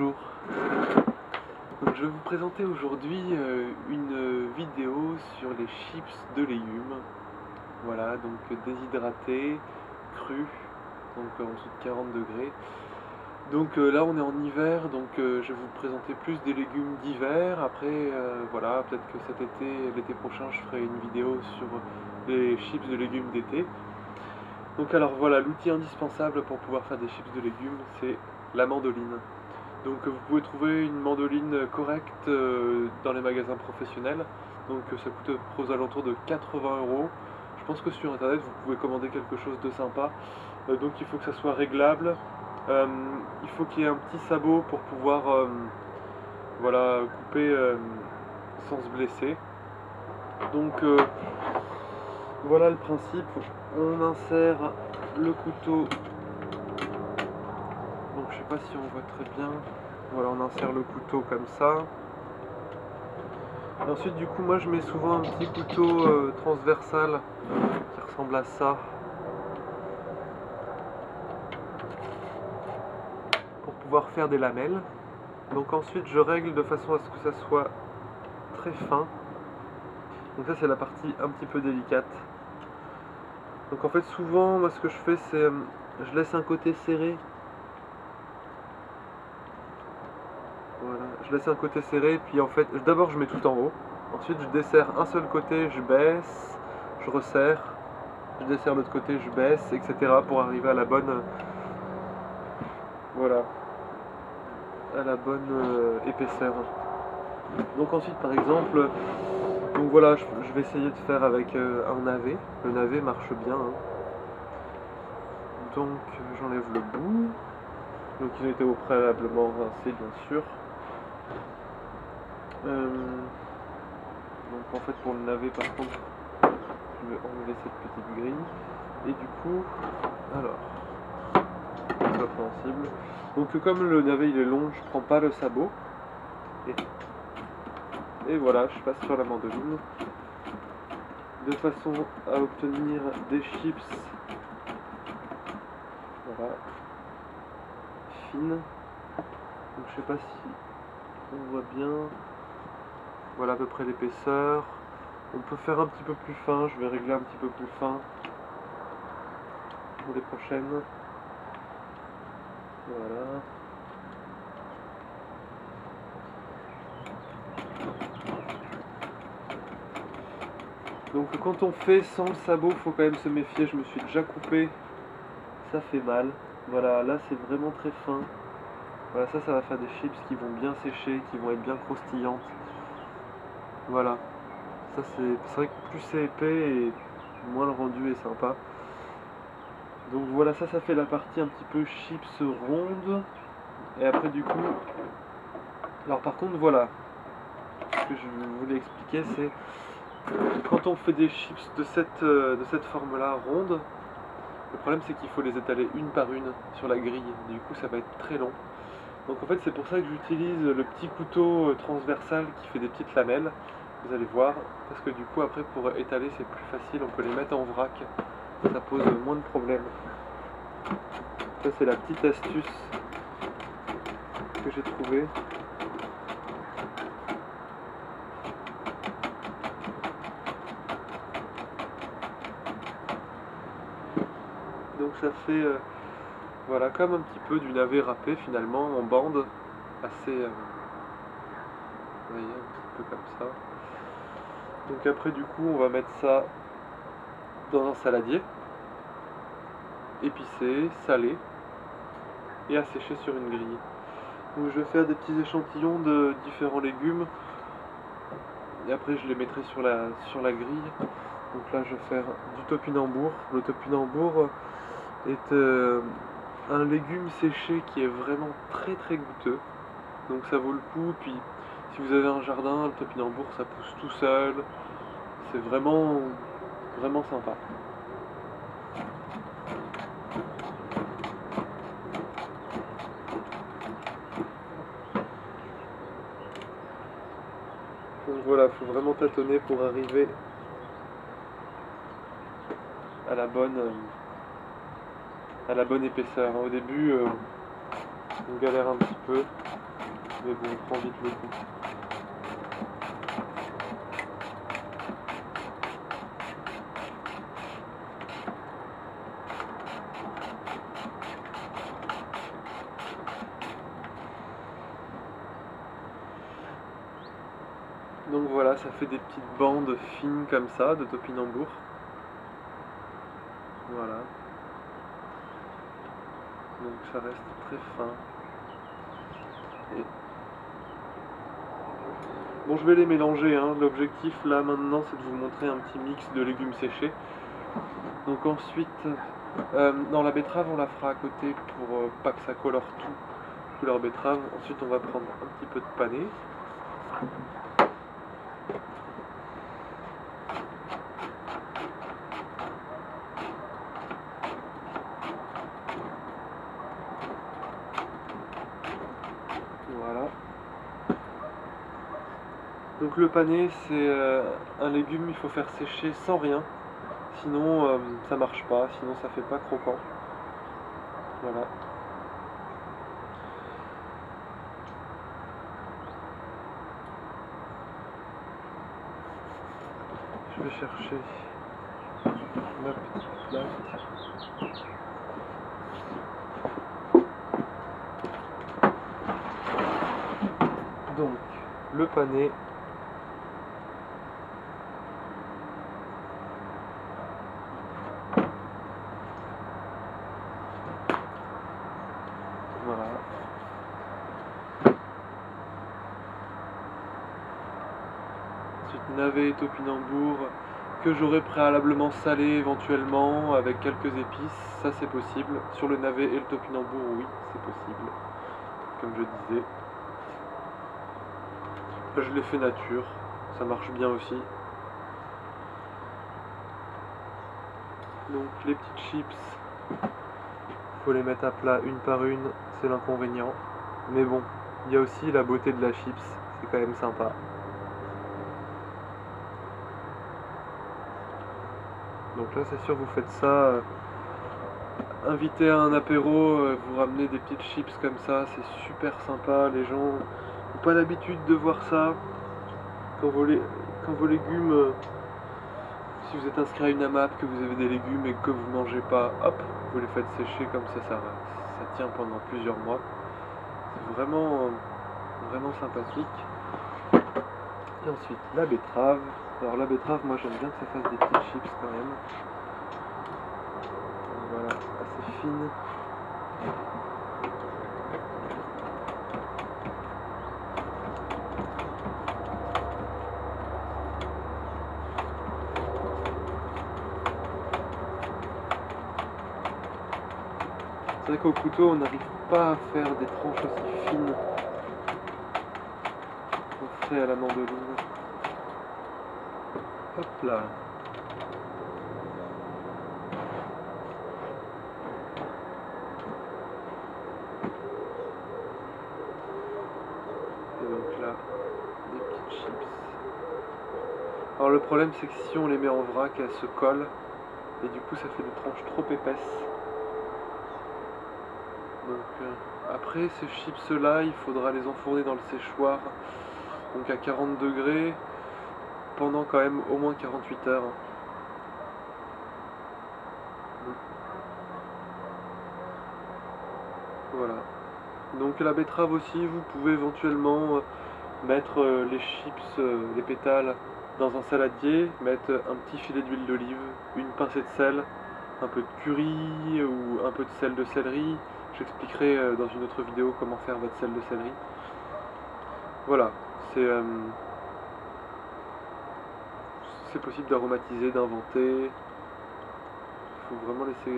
Bonjour. Donc, je vais vous présenter aujourd'hui une vidéo sur les chips de légumes. Voilà, donc déshydratés, crus, donc en dessous de 40 degrés. Donc là on est en hiver, donc je vais vous présenter plus des légumes d'hiver. Après voilà, peut-être que cet été, l'été prochain, je ferai une vidéo sur les chips de légumes d'été. Donc alors voilà, l'outil indispensable pour pouvoir faire des chips de légumes, c'est la mandoline. Donc vous pouvez trouver une mandoline correcte dans les magasins professionnels. Donc ça coûte aux alentours de 80 €. Je pense que sur internet vous pouvez commander quelque chose de sympa. Donc il faut que ça soit réglable. Il faut qu'il y ait un petit sabot pour pouvoir voilà, couper sans se blesser. Donc voilà le principe. On insère le couteau. Donc je sais pas si on voit très bien. Voilà, on insère le couteau comme ça. Et ensuite du coup moi je mets souvent un petit couteau transversal qui ressemble à ça. Pour pouvoir faire des lamelles. Donc ensuite je règle de façon à ce que ça soit très fin. Donc ça c'est la partie un petit peu délicate. Donc en fait souvent moi ce que je fais c'est je laisse un côté serré. Voilà, je laisse un côté serré, puis en fait, d'abord je mets tout en haut, ensuite je desserre un seul côté, je baisse, je resserre, je desserre l'autre côté, je baisse, etc. pour arriver à la bonne, voilà, à la bonne épaisseur. Donc ensuite par exemple, donc voilà, je vais essayer de faire avec un navet, le navet marche bien, hein. Donc j'enlève le bout, donc ils ont été au préalablement rincés bien sûr. Donc en fait pour le navet par contre je vais enlever cette petite grille et du coup alors c'est compréhensible. Donc comme le navet il est long, je prends pas le sabot et voilà, je passe sur la mandoline de façon à obtenir des chips voilà fines. Donc je sais pas si on voit bien. Voilà à peu près l'épaisseur. On peut faire un petit peu plus fin, je vais régler un petit peu plus fin pour les prochaines. Voilà. Donc quand on fait sans le sabot, il faut quand même se méfier, je me suis déjà coupé, ça fait mal. Voilà, là c'est vraiment très fin. Voilà, ça va faire des chips qui vont bien sécher, qui vont être bien croustillantes. Voilà, ça c'est vrai que plus c'est épais et moins le rendu est sympa. Donc voilà, ça fait la partie un petit peu chips ronde. Et après du coup, alors par contre voilà, ce que je voulais expliquer c'est quand on fait des chips de cette forme là ronde, le problème c'est qu'il faut les étaler une par une sur la grille, du coup ça va être très long. Donc en fait c'est pour ça que j'utilise le petit couteau transversal qui fait des petites lamelles, vous allez voir, parce que du coup après pour étaler c'est plus facile, on peut les mettre en vrac, ça pose moins de problèmes. Ça c'est la petite astuce que j'ai trouvée. Donc ça fait voilà comme un petit peu du navet râpé finalement en bande, assez vous voyez un petit peu comme ça. Donc après du coup on va mettre ça dans un saladier, épicé, salé et à sécher sur une grille. Donc je vais faire des petits échantillons de différents légumes et après je les mettrai sur la grille. Donc là je vais faire du topinambour. Le topinambour est un légume séché qui est vraiment très très goûteux. Donc ça vaut le coup. Puis si vous avez un jardin, le topinambour ça pousse tout seul. C'est vraiment vraiment sympa. Donc voilà, il faut vraiment tâtonner pour arriver à la bonne épaisseur. Au début, on galère un petit peu. Mais bon, on prend vite le coup. Donc voilà, ça fait des petites bandes fines comme ça de topinambour. Voilà. Donc ça reste très fin. Et... bon, je vais les mélanger, hein. L'objectif là maintenant c'est de vous montrer un petit mix de légumes séchés. Donc ensuite, dans la betterave on la fera à côté pour pas que ça colore tout, couleur betterave. Ensuite on va prendre un petit peu de pané. Voilà. Donc le pané c'est un légume, il faut faire sécher sans rien, sinon ça marche pas, sinon ça fait pas croquant. Voilà. Je vais chercher ma petite plaque. Donc le pané. Voilà. Ensuite navet et topinambour que j'aurais préalablement salé éventuellement avec quelques épices, ça c'est possible. Sur le navet et le topinambour, oui, c'est possible, comme je disais. Là, je l'ai fait nature, ça marche bien aussi. Donc les petites chips, faut les mettre à plat une par une, c'est l'inconvénient. Mais bon, il y a aussi la beauté de la chips, c'est quand même sympa. Donc là c'est sûr vous faites ça, invitez à un apéro, vous ramenez des petites chips comme ça, c'est super sympa, les gens n'ont pas l'habitude de voir ça. Quand vos légumes, si vous êtes inscrit à une AMAP, que vous avez des légumes et que vous ne mangez pas, hop, vous les faites sécher comme ça tient pendant plusieurs mois. C'est vraiment sympathique. Et ensuite la betterave. Alors la betterave, moi j'aime bien que ça fasse des petites chips quand même. Voilà, assez fine. C'est vrai qu'au couteau on n'arrive pas à faire des tranches aussi fines qu'on ferait à la mandoline. Hop là. Et donc là, des petites chips. Alors le problème c'est que si on les met en vrac, elles se collent et du coup ça fait des tranches trop épaisses. Donc après ces chips là, il faudra les enfourner dans le séchoir, donc à 40 degrés, pendant quand même au moins 48 heures. Voilà. Donc la betterave aussi, vous pouvez éventuellement mettre les chips, les pétales dans un saladier, mettre un petit filet d'huile d'olive, une pincée de sel, un peu de curry ou un peu de sel de céleri. J'expliquerai dans une autre vidéo comment faire votre sel de céleri. Voilà, c'est possible d'aromatiser, d'inventer. Il faut vraiment laisser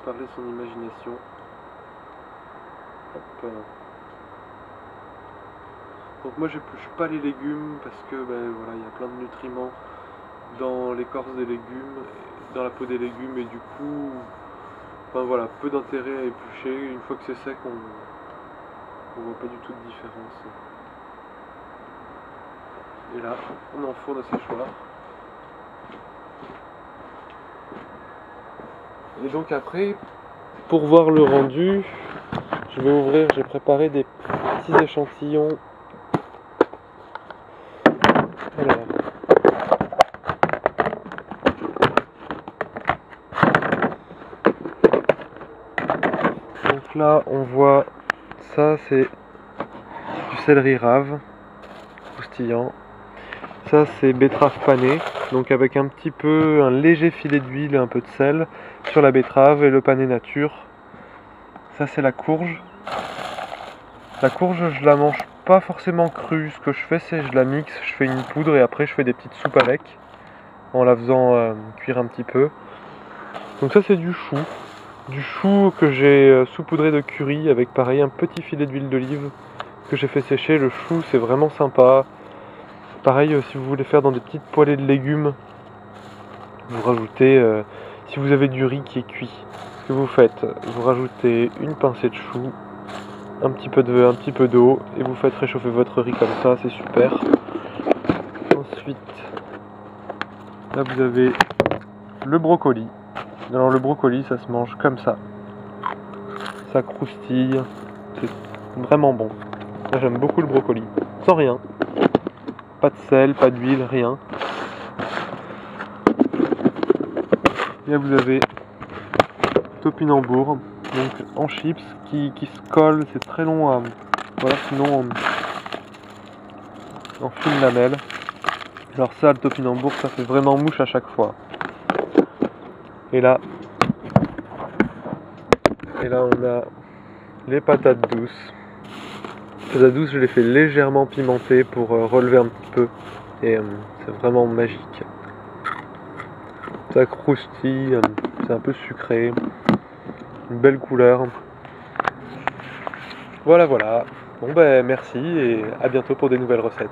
parler son imagination. Hop. Donc moi j'épluche pas les légumes parce que ben, voilà, il y a plein de nutriments dans l'écorce des légumes, dans la peau des légumes et du coup, enfin voilà, peu d'intérêt à éplucher. Une fois que c'est sec, on voit pas du tout de différence. Et là, on enfourne au séchoir. Et donc après, pour voir le rendu, je vais ouvrir, j'ai préparé des petits échantillons. Alors. Donc là on voit ça, c'est du céleri rave croustillant. Ça c'est betterave panée, donc avec un léger filet d'huile, un peu de sel sur la betterave et le pané nature. Ça c'est la courge. La courge je la mange pas forcément crue, ce que je fais c'est je la mixe, je fais une poudre et après je fais des petites soupes avec, en la faisant cuire un petit peu. Donc ça c'est du chou que j'ai saupoudré de curry avec pareil un petit filet d'huile d'olive que j'ai fait sécher. Le chou c'est vraiment sympa. Pareil si vous voulez faire dans des petites poêlées de légumes, vous rajoutez, si vous avez du riz qui est cuit, ce que vous faites, vous rajoutez une pincée de chou, un petit peu d'eau et vous faites réchauffer votre riz comme ça, c'est super. Ensuite, là vous avez le brocoli. Alors le brocoli ça se mange comme ça. Ça croustille, c'est vraiment bon. Moi j'aime beaucoup le brocoli, sans rien. Pas de sel, pas d'huile, rien. Et là vous avez topinambour, donc en chips qui se colle, c'est très long à... Voilà, sinon en fine lamelle. Alors ça, le topinambour, ça fait vraiment mouche à chaque fois. Et là on a les patates douces. Les patates douces, je les fais légèrement pimentées pour relever un petit peu. Et c'est vraiment magique. Ça croustille, c'est un peu sucré. Une belle couleur. Voilà. Bon ben merci et à bientôt pour des nouvelles recettes.